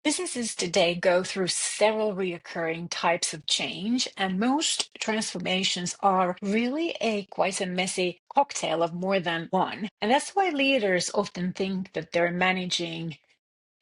Businesses today go through several reoccurring types of change, and most transformations are really quite a messy cocktail of more than one. And that's why leaders often think that they're managing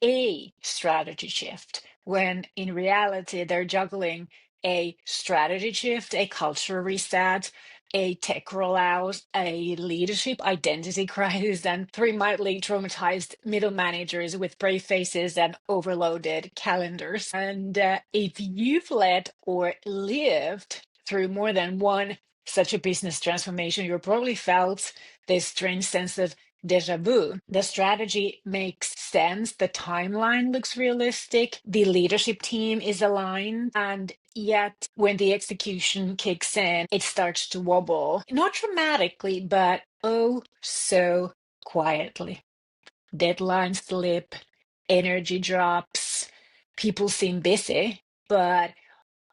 a strategy shift, when in reality, they're juggling a strategy shift, a culture reset, a tech rollout, a leadership identity crisis, and three mildly traumatized middle managers with brave faces and overloaded calendars. And if you've led or lived through more than one such a business transformation, you probably felt this strange sense of deja vu. The strategy makes sense, the timeline looks realistic, the leadership team is aligned, and yet when the execution kicks in, it starts to wobble. Not dramatically, but oh so quietly. Deadlines slip, energy drops, people seem busy, but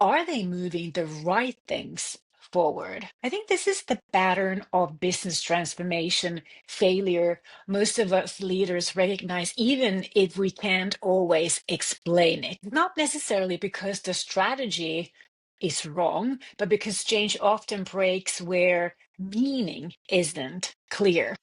are they moving the right things forward? I think this is the pattern of business transformation failure most of us leaders recognize, even if we can't always explain it. Not necessarily because the strategy is wrong, but because change often breaks where meaning isn't clear.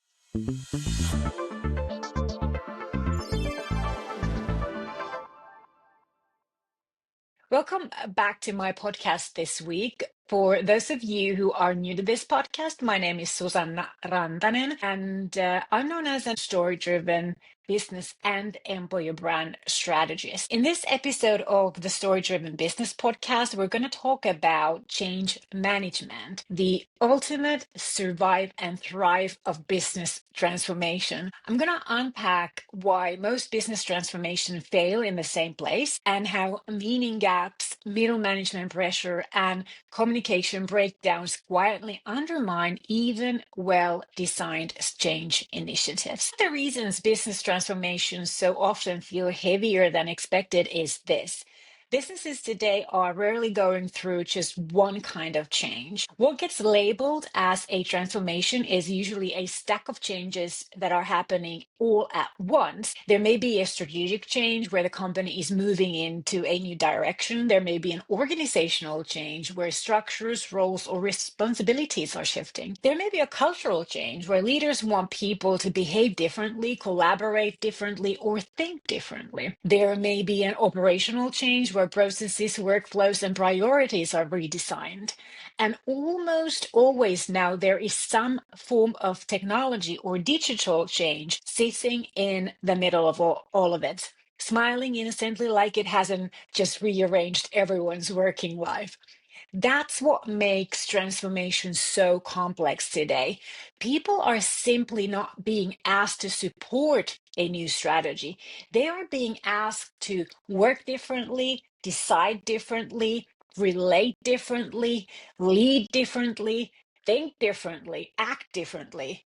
Welcome back to my podcast this week. For those of you who are new to this podcast, my name is Susanna Rantanen, and I'm known as a story-driven business and employer brand strategist. In this episode of the Story-Driven Business Podcast, we're going to talk about change management, the ultimate survive and thrive of business transformation. I'm going to unpack why most business transformations fail in the same place and how meaning gaps, middle management pressure, and communication breakdowns quietly undermine even well-designed change initiatives. The reasons business transformations so often feel heavier than expected is this. Businesses today are rarely going through just one kind of change. What gets labeled as a transformation is usually a stack of changes that are happening all at once. There may be a strategic change where the company is moving into a new direction. There may be an organizational change where structures, roles, or responsibilities are shifting. There may be a cultural change where leaders want people to behave differently, collaborate differently, or think differently. There may be an operational change where processes, workflows, and priorities are redesigned. And almost always now, there is some form of technology or digital change sitting in the middle of all of it, smiling innocently like it hasn't just rearranged everyone's working life. That's what makes transformation so complex today. People are simply not being asked to support a new strategy. They are being asked to work differently, decide differently, relate differently, lead differently, think differently, act differently,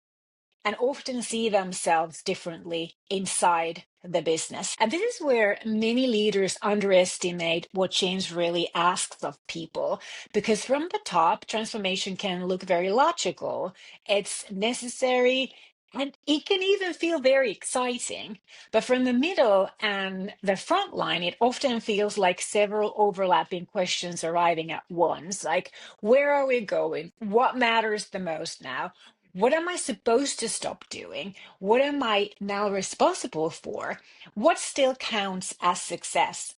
and often see themselves differently inside the business. And this is where many leaders underestimate what change really asks of people, because from the top, transformation can look very logical, it's necessary. And it can even feel very exciting. But from the middle and the front line, it often feels like several overlapping questions arriving at once. Like, where are we going? What matters the most now? What am I supposed to stop doing? What am I now responsible for? What still counts as success?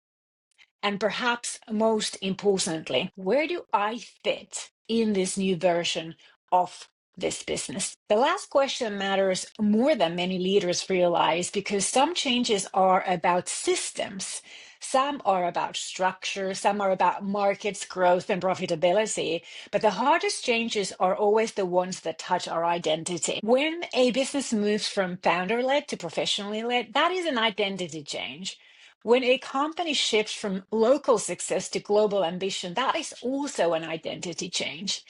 And perhaps most importantly, where do I fit in this new version of this business? The last question matters more than many leaders realize, because some changes are about systems. Some are about structure, some are about markets, growth, and profitability. But the hardest changes are always the ones that touch our identity. When a business moves from founder led to professionally led, that is an identity change. When a company shifts from local success to global ambition, that is also an identity change.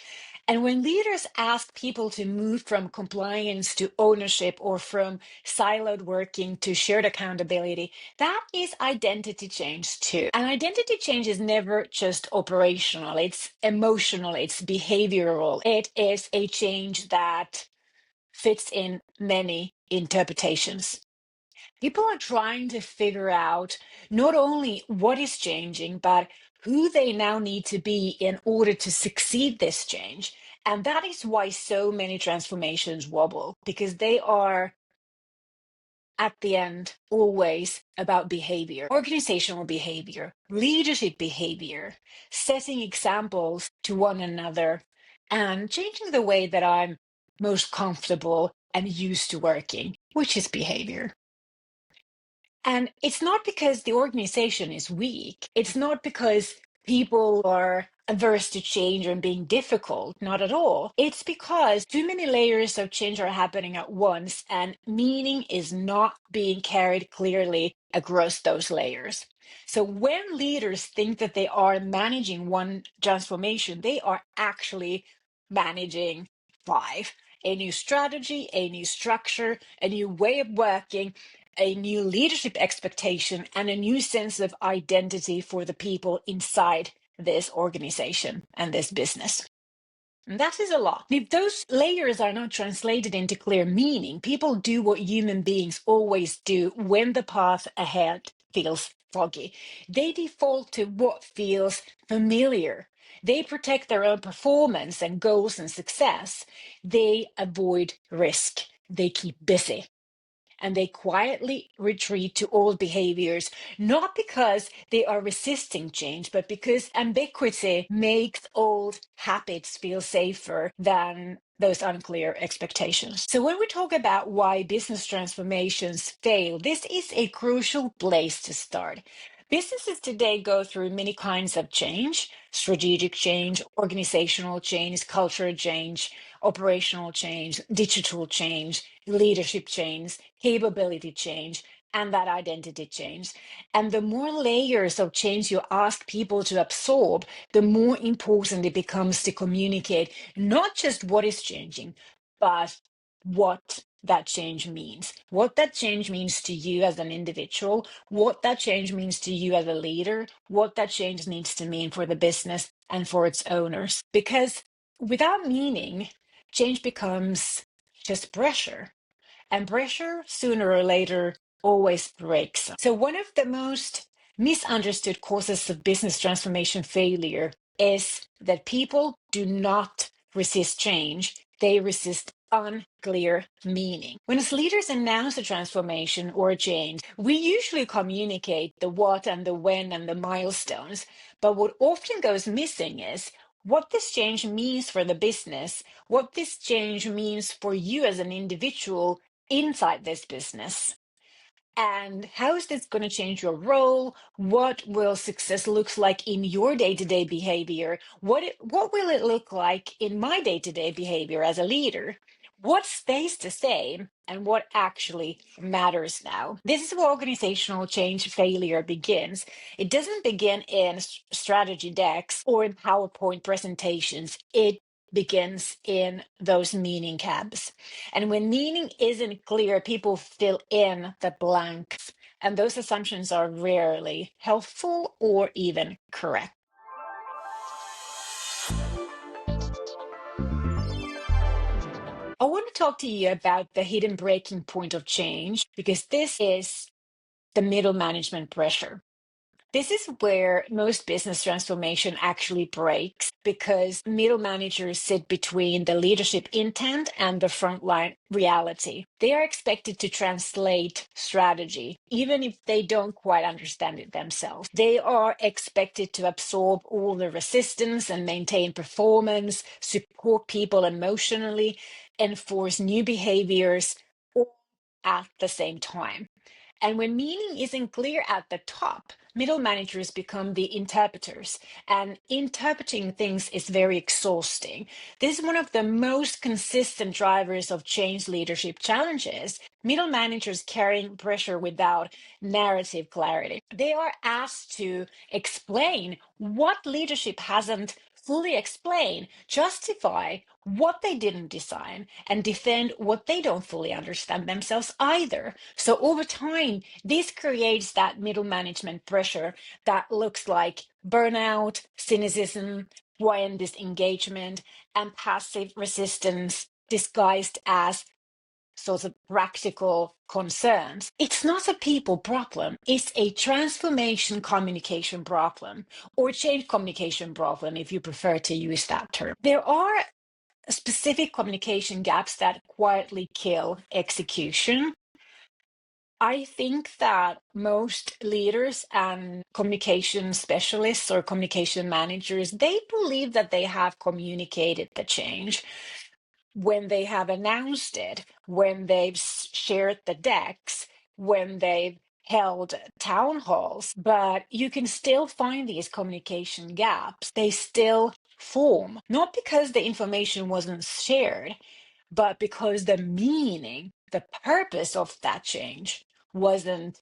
And when leaders ask people to move from compliance to ownership, or from siloed working to shared accountability, that is identity change too. And identity change is never just operational, it's emotional, it's behavioral. It is a change that fits in many interpretations. People are trying to figure out not only what is changing, but who they now need to be in order to succeed this change. And that is why so many transformations wobble, because they are at the end always about behavior, organizational behavior, leadership behavior, setting examples to one another, and changing the way that I'm most comfortable and used to working, which is behavior. And it's not because the organization is weak. It's not because people are averse to change and being difficult. Not at all. It's because too many layers of change are happening at once, and meaning is not being carried clearly across those layers. So when leaders think that they are managing one transformation, they are actually managing five: a new strategy, a new structure, a new way of working, a new leadership expectation, and a new sense of identity for the people inside this organization and this business. And that is a lot. If those layers are not translated into clear meaning, people do what human beings always do when the path ahead feels foggy. They default to what feels familiar. They protect their own performance and goals and success. They avoid risk. They keep busy, and they quietly retreat to old behaviors, not because they are resisting change, but because ambiguity makes old habits feel safer than those unclear expectations. So, when we talk about why business transformations fail, this is a crucial place to start. Businesses today go through many kinds of change: strategic change, organizational change, cultural change, operational change, digital change, leadership change, capability change, and that identity change. And the more layers of change you ask people to absorb, the more important it becomes to communicate not just what is changing, but what that change means. What that change means to you as an individual, what that change means to you as a leader, what that change needs to mean for the business and for its owners. Because without meaning, change becomes just pressure. And pressure, sooner or later, always breaks. So, one of the most misunderstood causes of business transformation failure is that people do not resist change, they resist unclear meaning. When as leaders announce a transformation or a change, we usually communicate the what and the when and the milestones. But what often goes missing is what this change means for the business, what this change means for you as an individual inside this business. And how is this going to change your role? What will success looks like in your day-to-day behavior? What will it look like in my day-to-day behavior as a leader? What stays the same and what actually matters now? This is where organizational change failure begins. It doesn't begin in strategy decks or in PowerPoint presentations. It begins in those meaning cabs. And when meaning isn't clear, people fill in the blanks. And those assumptions are rarely helpful or even correct. I want to talk to you about the hidden breaking point of change, because this is the middle management pressure. This is where most business transformation actually breaks, because middle managers sit between the leadership intent and the frontline reality. They are expected to translate strategy, even if they don't quite understand it themselves. They are expected to absorb all the resistance and maintain performance, support people emotionally, enforce new behaviors, all at the same time. And when meaning isn't clear at the top, middle managers become the interpreters, and interpreting things is very exhausting. This is one of the most consistent drivers of change leadership challenges. Middle managers carrying pressure without narrative clarity. They are asked to explain what leadership hasn't fully explained, justify what they didn't design, and defend what they don't fully understand themselves either. So over time, this creates that middle management pressure that looks like burnout, cynicism, quiet disengagement, and passive resistance disguised as sorts of practical concerns. It's not a people problem, it's a transformation communication problem, or change communication problem, if you prefer to use that term. There are specific communication gaps that quietly kill execution. I think that most leaders and communication specialists or communication managers, they believe that they have communicated the change when they have announced it, when they've shared the decks, when they've held town halls. But you can still find these communication gaps. They still form, not because the information wasn't shared, but because the meaning, the purpose of that change wasn't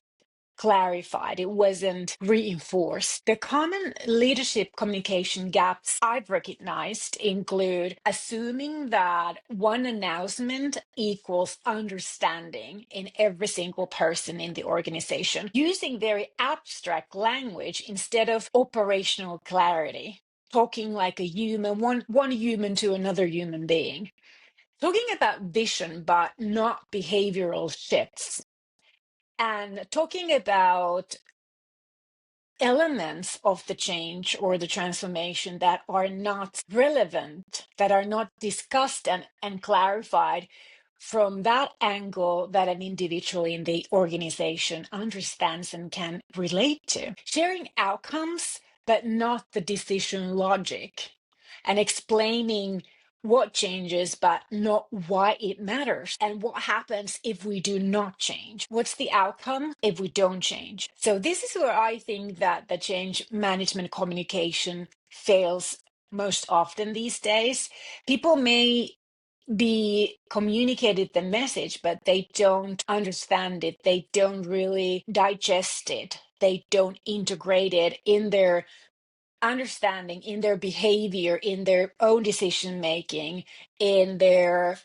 clarified, it wasn't reinforced. The common leadership communication gaps I've recognized include assuming that one announcement equals understanding in every single person in the organization, using very abstract language instead of operational clarity, talking like a human, one human to another human being. Talking about vision, but not behavioral shifts, and talking about elements of the change or the transformation that are not relevant, that are not discussed and clarified from that angle that an individual in the organization understands and can relate to. Sharing outcomes, but not the decision logic, and explaining what changes, but not why it matters, and what happens if we do not change. What's the outcome if we don't change? So, this is where I think that the change management communication fails most often these days. People may be communicated the message, but they don't understand it. They don't really digest it. They don't integrate it in their understanding, in their behavior, in their own decision making, in their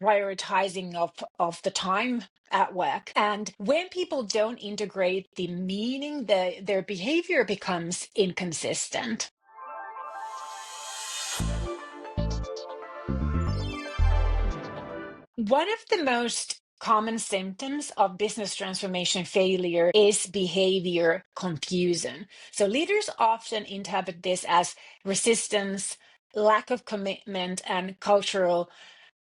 prioritizing of the time at work. And when people don't integrate the meaning, their behavior becomes inconsistent. One of the most common symptoms of business transformation failure is behavior confusion. So leaders often interpret this as resistance, lack of commitment, and cultural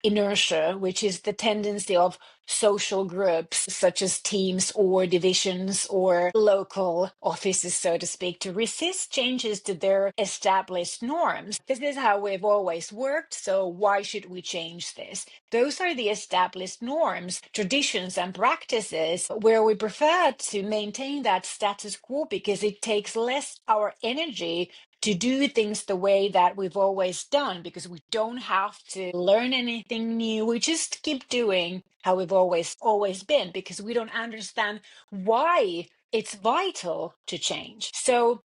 inertia, which is the tendency of social groups such as teams or divisions or local offices, so to speak, to resist changes to their established norms. This is how we've always worked, so why should we change this? Those are the established norms, traditions, and practices where we prefer to maintain that status quo because it takes less our energy to do things the way that we've always done, because we don't have to learn anything new. We just keep doing how we've always been, because we don't understand why it's vital to change. So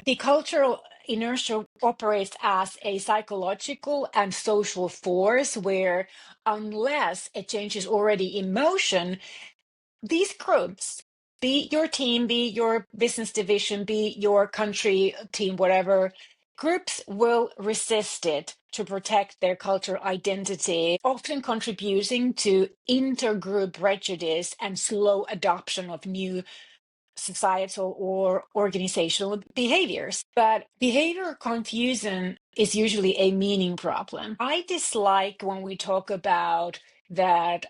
the cultural inertia operates as a psychological and social force where, unless a change is already in motion, these groups, be your team, be your business division, be your country team, whatever, groups will resist it to protect their cultural identity, often contributing to intergroup prejudice and slow adoption of new societal or organizational behaviors. But behavior confusion is usually a meaning problem. I dislike when we talk about that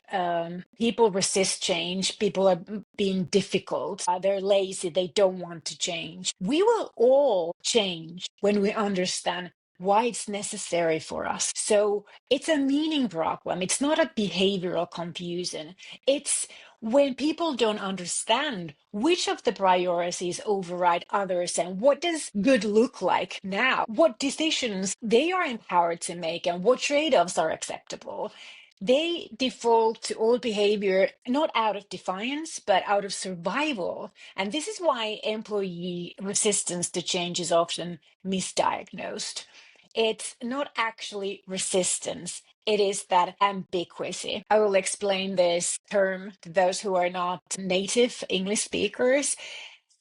people resist change, people are being difficult, they're lazy, they don't want to change. We will all change when we understand why it's necessary for us. So it's a meaning problem. It's not a behavioral confusion. It's when people don't understand which of the priorities override others and what does good look like now, what decisions they are empowered to make, and what trade-offs are acceptable. They default to old behavior not out of defiance, but out of survival. And this is why employee resistance to change is often misdiagnosed. It's not actually resistance, it is that ambiguity. I will explain this term to those who are not native English speakers.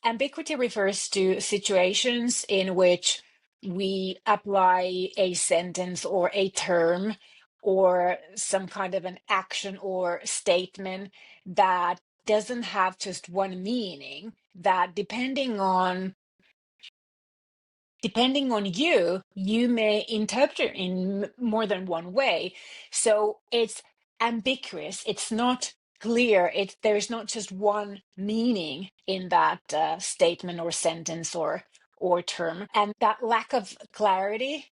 Ambiguity refers to situations in which we apply a sentence or a term or some kind of an action or statement that doesn't have just one meaning, that depending on you, you may interpret it in more than one way. So it's ambiguous. It's not clear. There's not just one meaning in that statement or sentence or term. And that lack of clarity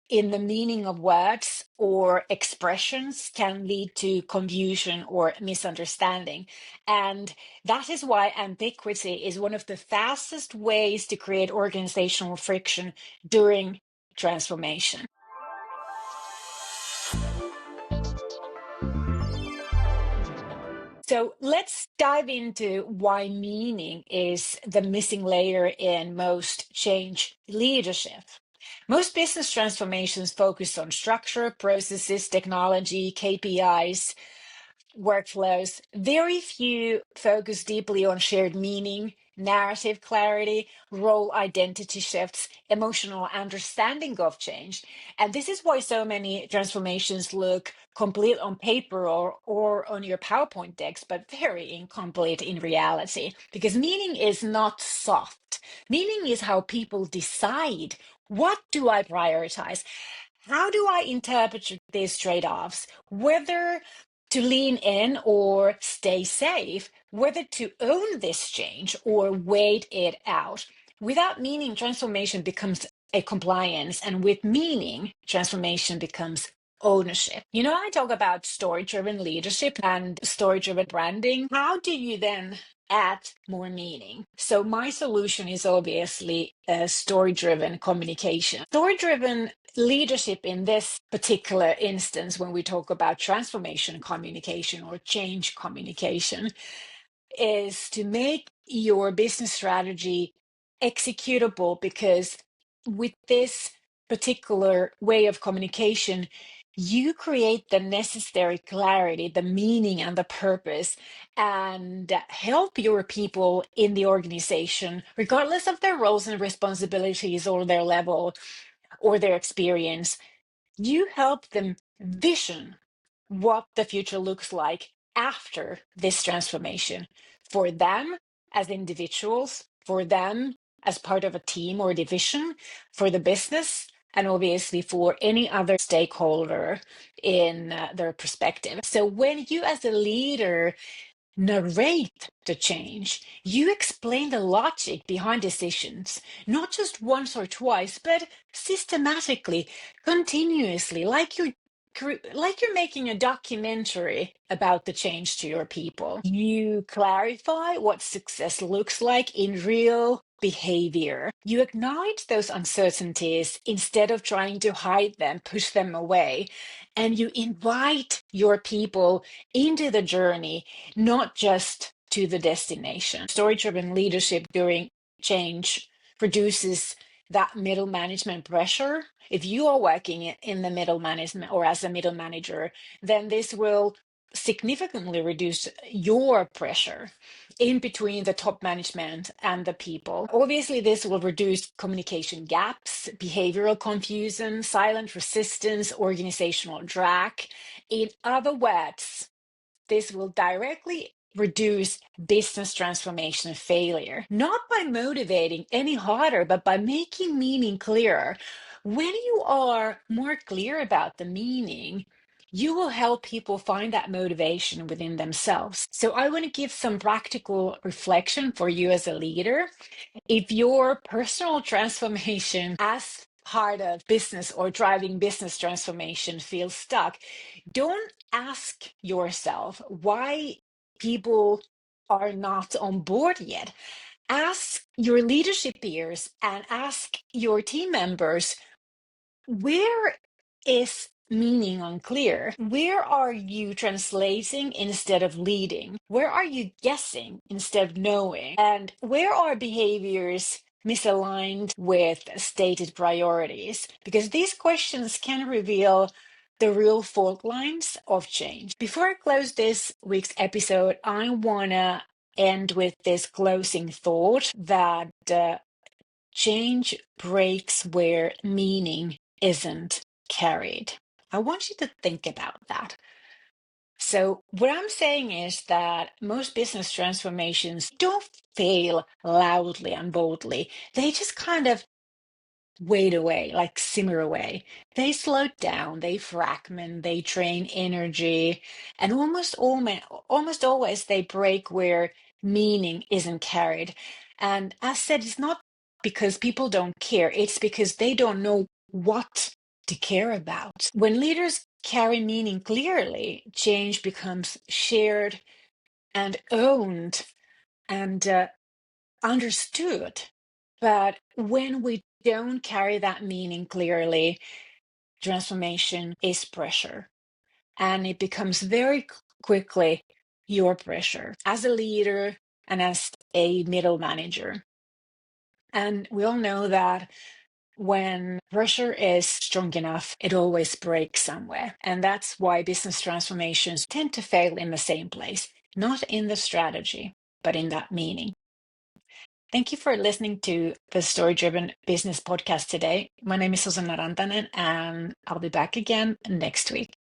in the meaning of words or expressions can lead to confusion or misunderstanding. And that is why ambiguity is one of the fastest ways to create organizational friction during transformation. So let's dive into why meaning is the missing layer in most change leadership. Most business transformations focus on structure, processes, technology, KPIs, workflows. Very few focus deeply on shared meaning, narrative clarity, role identity shifts, emotional understanding of change. And this is why so many transformations look complete on paper or on your PowerPoint decks, but very incomplete in reality. Because meaning is not soft. Meaning is how people decide, what do I prioritize? How do I interpret these trade offs? Whether to lean in or stay safe, whether to own this change or wait it out. Without meaning, transformation becomes a compliance, and with meaning, transformation becomes ownership. I talk about story driven leadership and story driven branding. How do you then add more meaning? So, my solution is obviously a story driven communication. Story driven leadership in this particular instance, when we talk about transformation communication or change communication, is to make your business strategy executable, because with this particular way of communication, you create the necessary clarity, the meaning, and the purpose, and help your people in the organization, regardless of their roles and responsibilities or their level or their experience. You help them vision what the future looks like after this transformation, for them as individuals, for them as part of a team or division, for the business, and obviously for any other stakeholder in their perspective. So when you as a leader narrate the change, you explain the logic behind decisions, not just once or twice, but systematically, continuously, like you're making a documentary about the change to your people. You clarify what success looks like in real behavior. You acknowledge those uncertainties instead of trying to hide them, push them away, and you invite your people into the journey, not just to the destination. Story driven leadership during change reduces that middle management pressure. If you are working in the middle management or as a middle manager, then this will significantly reduce your pressure in between the top management and the people. Obviously, this will reduce communication gaps, behavioral confusion, silent resistance, organizational drag. In other words, this will directly reduce business transformation failure, not by motivating any harder, but by making meaning clearer. When you are more clear about the meaning, you will help people find that motivation within themselves. So, I want to give some practical reflection for you as a leader. If your personal transformation as part of business or driving business transformation feels stuck, don't ask yourself why people are not on board yet. Ask your leadership peers and ask your team members, where is meaning unclear? Where are you translating instead of leading? Where are you guessing instead of knowing? And where are behaviors misaligned with stated priorities? Because these questions can reveal the real fault lines of change. Before I close this week's episode, I want to end with this closing thought that change breaks where meaning isn't carried. I want you to think about that. So, what I'm saying is that most business transformations don't fail loudly and boldly. They just kind of wade away, like simmer away. They slow down, they fragment, they drain energy, and almost always they break where meaning isn't carried. And as said, it's not because people don't care, it's because they don't know what to care about. When leaders carry meaning clearly, change becomes shared and owned and understood. But when we don't carry that meaning clearly, transformation is pressure. And it becomes very quickly your pressure as a leader and as a middle manager. And we all know that when pressure is strong enough, it always breaks somewhere. And that's why business transformations tend to fail in the same place, not in the strategy, but in that meaning. Thank you for listening to the Story Driven Business Podcast today. My name is Susanna Rantanen, and I'll be back again next week.